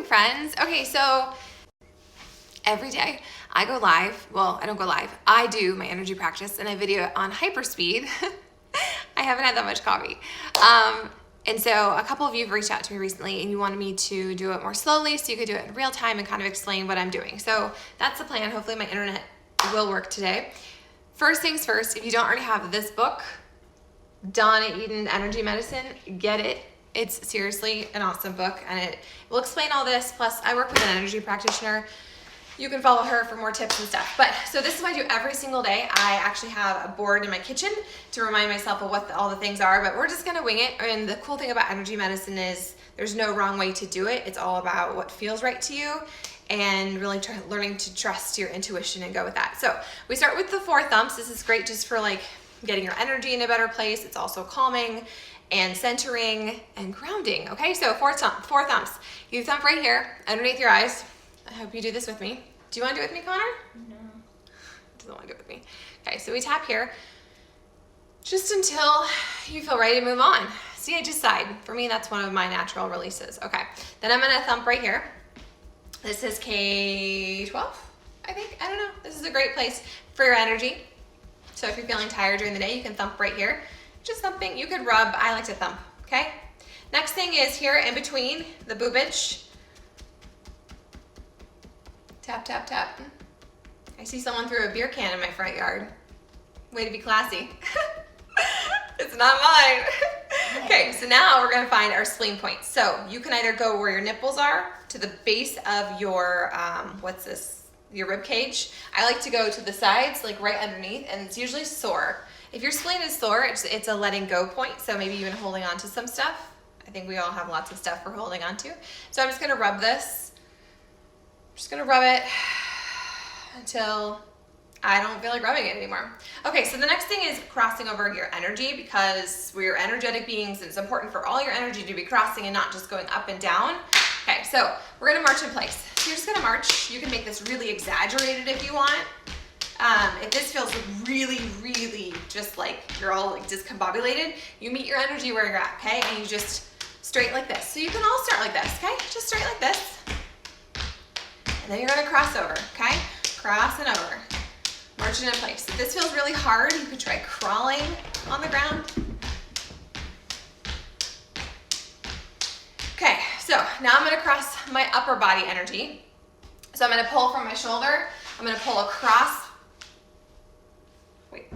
friends. Okay, so every day I go live. Well, I don't go live. I do my energy practice and I video it on hyperspeed. I haven't had that much coffee. And so a couple of you have reached out to me recently and you wanted me to do it more slowly so you could do it in real time and kind of explain what I'm doing. So that's the plan. Hopefully my internet will work today. First things first, if you don't already have this book, Donna Eden Energy Medicine, get it. It's seriously an awesome book and it will explain all this. Plus I work with an energy practitioner. You can follow her for more tips and stuff. But so this is what I do every single day. I actually have a board in my kitchen to remind myself of what all the things are, but we're just gonna wing it. And the cool thing about energy medicine is there's no wrong way to do it. It's all about what feels right to you and really learning to trust your intuition and go with that. So we start with the 4 thumps. This is great just for like getting your energy in a better place. It's also calming and centering and grounding. Okay, so 4 thumps. You thump right here underneath your eyes. I hope you do this with me. Do you want to do it with me, Connor? No. Doesn't want to do it with me. Okay, so we tap here just until you feel ready to move on. See, I just sighed. For me, that's one of my natural releases. Okay, then I'm gonna thump right here. This is K12, I think. I don't know. This is a great place for your energy. So if you're feeling tired during the day, you can thump right here. Just something you could rub. I like to thump, okay? Next thing is here in between the boobage. Tap, tap, tap. I see someone threw a beer can in my front yard. Way to be classy. It's not mine. Okay, so now we're gonna find our spleen point. So you can either go where your nipples are to the base of your, what's this? Your rib cage. I like to go to the sides, like right underneath, and it's usually sore. If your spleen is sore, it's a letting go point, so maybe you've been holding on to some stuff. I think we all have lots of stuff we're holding on to. So I'm just gonna rub this. Just gonna rub it until I don't feel like rubbing it anymore. Okay, so the next thing is crossing over your energy because we're energetic beings and it's important for all your energy to be crossing and not just going up and down. Okay, so we're gonna march in place. So you're just gonna march. You can make this really exaggerated if you want. If this feels really, really just like you're all like discombobulated, you meet your energy where you're at, okay? And you just straight like this. So you can all start like this, okay? Just straight like this. And then you're gonna cross over, okay? Crossing over, marching in place. If this feels really hard, you could try crawling on the ground. Okay, so now I'm gonna cross my upper body energy. So I'm gonna pull from my shoulder. I'm gonna pull across. Wait,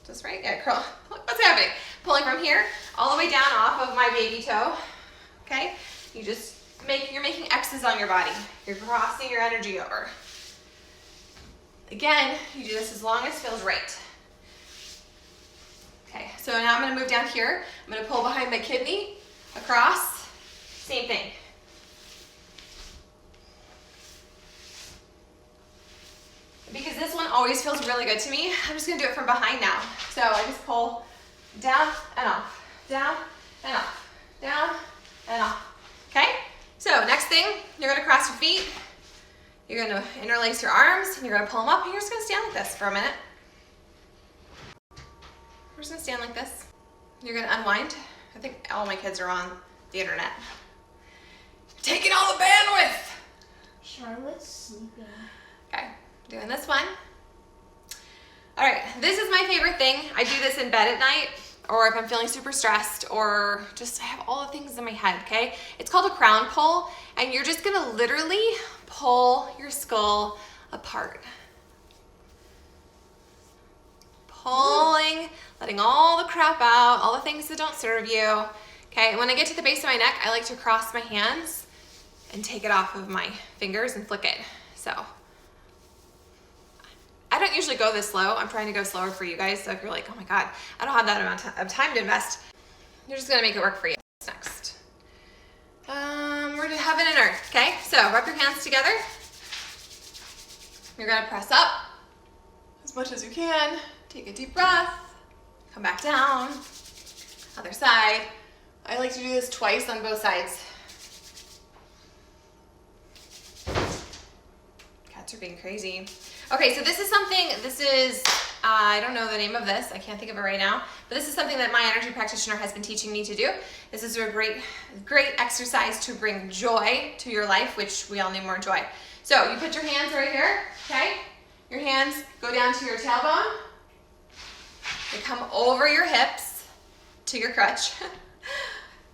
is this right? Yeah, curl. What's happening? Pulling from here all the way down off of my baby toe. Okay, you're making X's on your body. You're crossing your energy over. Again, you do this as long as it feels right. Okay, so now I'm gonna move down here. I'm gonna pull behind my kidney, across, same thing. Because this one always feels really good to me, I'm just gonna do it from behind now. So I just pull down and off, down and off, down and off, okay? So next thing, you're gonna cross your feet, you're gonna interlace your arms, and you're gonna pull them up, and you're just gonna stand like this for a minute. We're just gonna stand like this. You're gonna unwind. I think all my kids are on the internet. Taking all the bandwidth! Charlotte's sleeping. Okay, doing this one. All right, this is my favorite thing. I do this in bed at night, or if I'm feeling super stressed, or just I have all the things in my head, okay? It's called a crown pull, and you're just gonna literally pull your skull apart. Pulling, letting all the crap out, all the things that don't serve you. Okay, and when I get to the base of my neck, I like to cross my hands and take it off of my fingers and flick it. So I don't usually go this slow. I'm trying to go slower for you guys. So if you're like, oh my God, I don't have that amount of time to invest, you're just gonna make it work for you. What's next? We're gonna heaven and earth, okay? So rub your hands together. You're gonna press up as much as you can. Take a deep breath, come back down. Other side. I like to do this twice on both sides. Cats are being crazy. Okay, so this is I don't know the name of this. I can't think of it right now. But this is something that my energy practitioner has been teaching me to do. This is a great exercise to bring joy to your life, which we all need more joy. So you put your hands right here, okay? Your hands go down to your tailbone. They come over your hips to your crutch.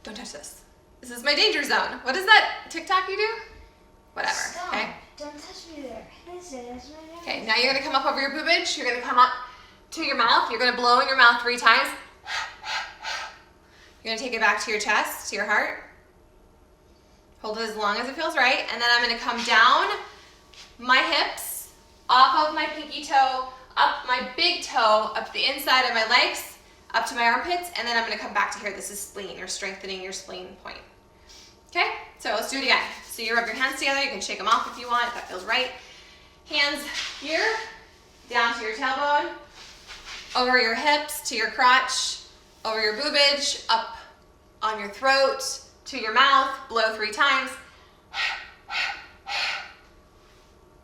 Don't touch this. This is my danger zone. What is that TikTok you do? Whatever, Stop. okay? Don't touch me there. That's my Okay, now you're gonna come up over your boobage. You're gonna come up to your mouth. You're gonna blow in your mouth 3 times. You're gonna take it back to your chest, to your heart. Hold it as long as it feels right. And then I'm gonna come down my hips, off of my pinky toe, up my big toe, up the inside of my legs, up to my armpits, and then I'm gonna come back to here. This is spleen. You're strengthening your spleen point. Okay, so let's do it again. So you rub your hands together. You can shake them off if you want, if that feels right. Hands here, down to your tailbone, over your hips, to your crotch, over your boobage, up on your throat, to your mouth, blow 3 times,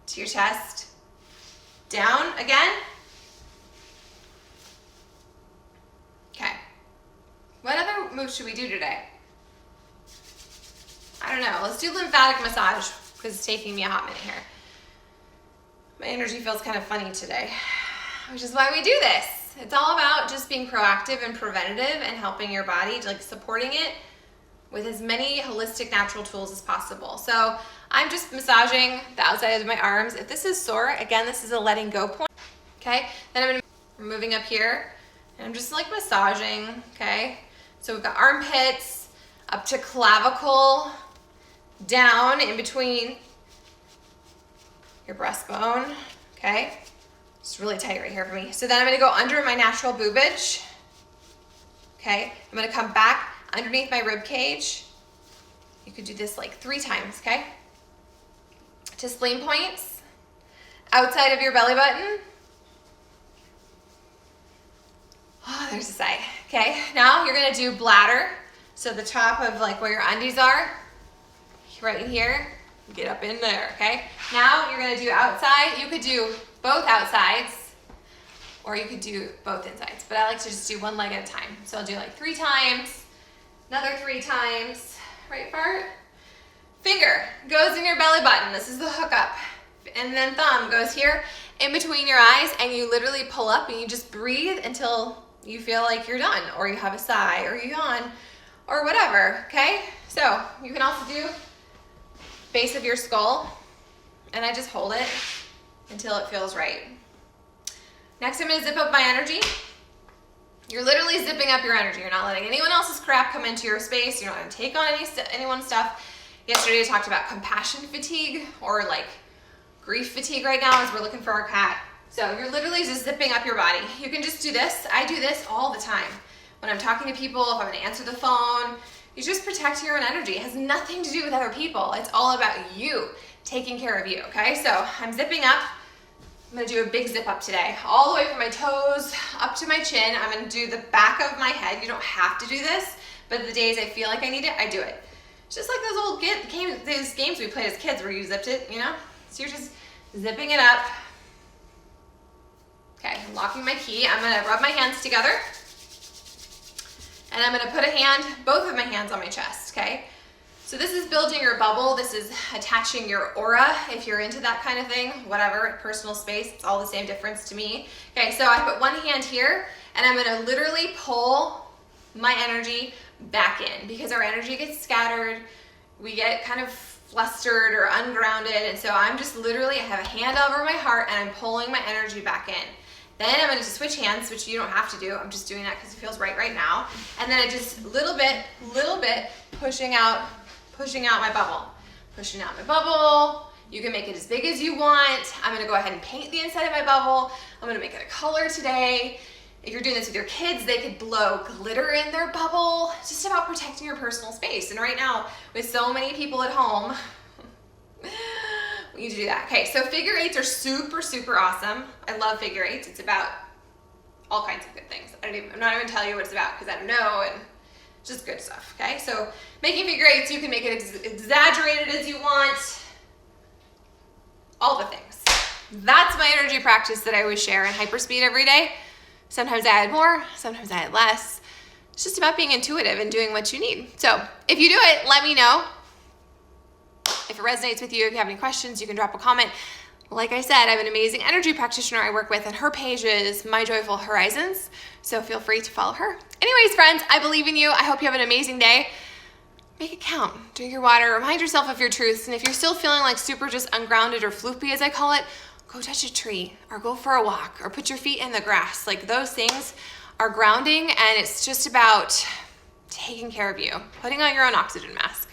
to your chest, down again. Okay. What other moves should we do today? I don't know. Let's do lymphatic massage because it's taking me a hot minute here. My energy feels kind of funny today, which is why we do this. It's all about just being proactive and preventative and helping your body, like supporting it with as many holistic natural tools as possible. So I'm just massaging the outside of my arms. If this is sore, again, this is a letting go point, okay? Then I'm moving up here and I'm just like massaging, okay? So we've got armpits up to clavicle, down in between your breastbone, okay? It's really tight right here for me. So then I'm gonna go under my natural boobage, okay? I'm gonna come back underneath my rib cage. You could do this like 3 times, okay? To spleen points, outside of your belly button. Oh, there's a sigh. Okay, now you're gonna do bladder. So the top of like where your undies are, right here, get up in there, okay? Now you're gonna do outside. You could do both outsides, or you could do both insides, but I like to just do 1 leg at a time. So I'll do like 3 times, another 3 times, right Bart? Finger goes in your belly button. This is the hookup. And then thumb goes here in between your eyes, and you literally pull up and you just breathe until you feel like you're done, or you have a sigh, or you yawn, or whatever, okay? So you can also do base of your skull, and I just hold it until it feels right. Next, I'm gonna zip up my energy. You're literally zipping up your energy. You're not letting anyone else's crap come into your space. You're not gonna take on anyone's stuff. Yesterday I talked about compassion fatigue, or like grief fatigue right now as we're looking for our cat. So you're literally just zipping up your body. You can just do this. I do this all the time. When I'm talking to people, if I'm gonna answer the phone, you just protect your own energy. It has nothing to do with other people. It's all about you taking care of you, okay? So I'm zipping up. I'm gonna do a big zip up today. All the way from my toes up to my chin. I'm gonna do the back of my head. You don't have to do this, but the days I feel like I need it, I do it. It's just like those old games we played as kids where you zipped it, you know? So you're just zipping it up. Okay, I'm locking my key. I'm gonna rub my hands together. And I'm gonna put both of my hands on my chest, okay? So this is building your bubble. This is attaching your aura, if you're into that kind of thing, whatever, personal space, it's all the same difference to me. Okay, so I put one hand here, and I'm gonna literally pull my energy back in, because our energy gets scattered, we get kind of flustered or ungrounded, and so I'm just literally, I have a hand over my heart, and I'm pulling my energy back in. Then I'm gonna switch hands, which you don't have to do. I'm just doing that because it feels right now. And then I just little bit, pushing out my bubble. Pushing out my bubble. You can make it as big as you want. I'm gonna go ahead and paint the inside of my bubble. I'm gonna make it a color today. If you're doing this with your kids, they could blow glitter in their bubble. It's just about protecting your personal space. And right now, with so many people at home, we need to do that. Okay, so figure eights are super awesome. I love figure eights. It's about all kinds of good things. I'm not even telling you what it's about because I don't know, and just good stuff, okay? So making figure eights, you can make it exaggerated as you want. All the things. That's my energy practice that I always share in hyperspeed every day. Sometimes I add more, sometimes I add less. It's just about being intuitive and doing what you need. So if you do it, let me know. If it resonates with you, if you have any questions, you can drop a comment. Like I said, I have an amazing energy practitioner I work with, and her page is My Joyful Horizons. So feel free to follow her. Anyways, friends, I believe in you. I hope you have an amazing day. Make it count. Drink your water. Remind yourself of your truths. And if you're still feeling like super just ungrounded or floopy, as I call it, go touch a tree or go for a walk or put your feet in the grass. Like, those things are grounding, and it's just about taking care of you, putting on your own oxygen mask.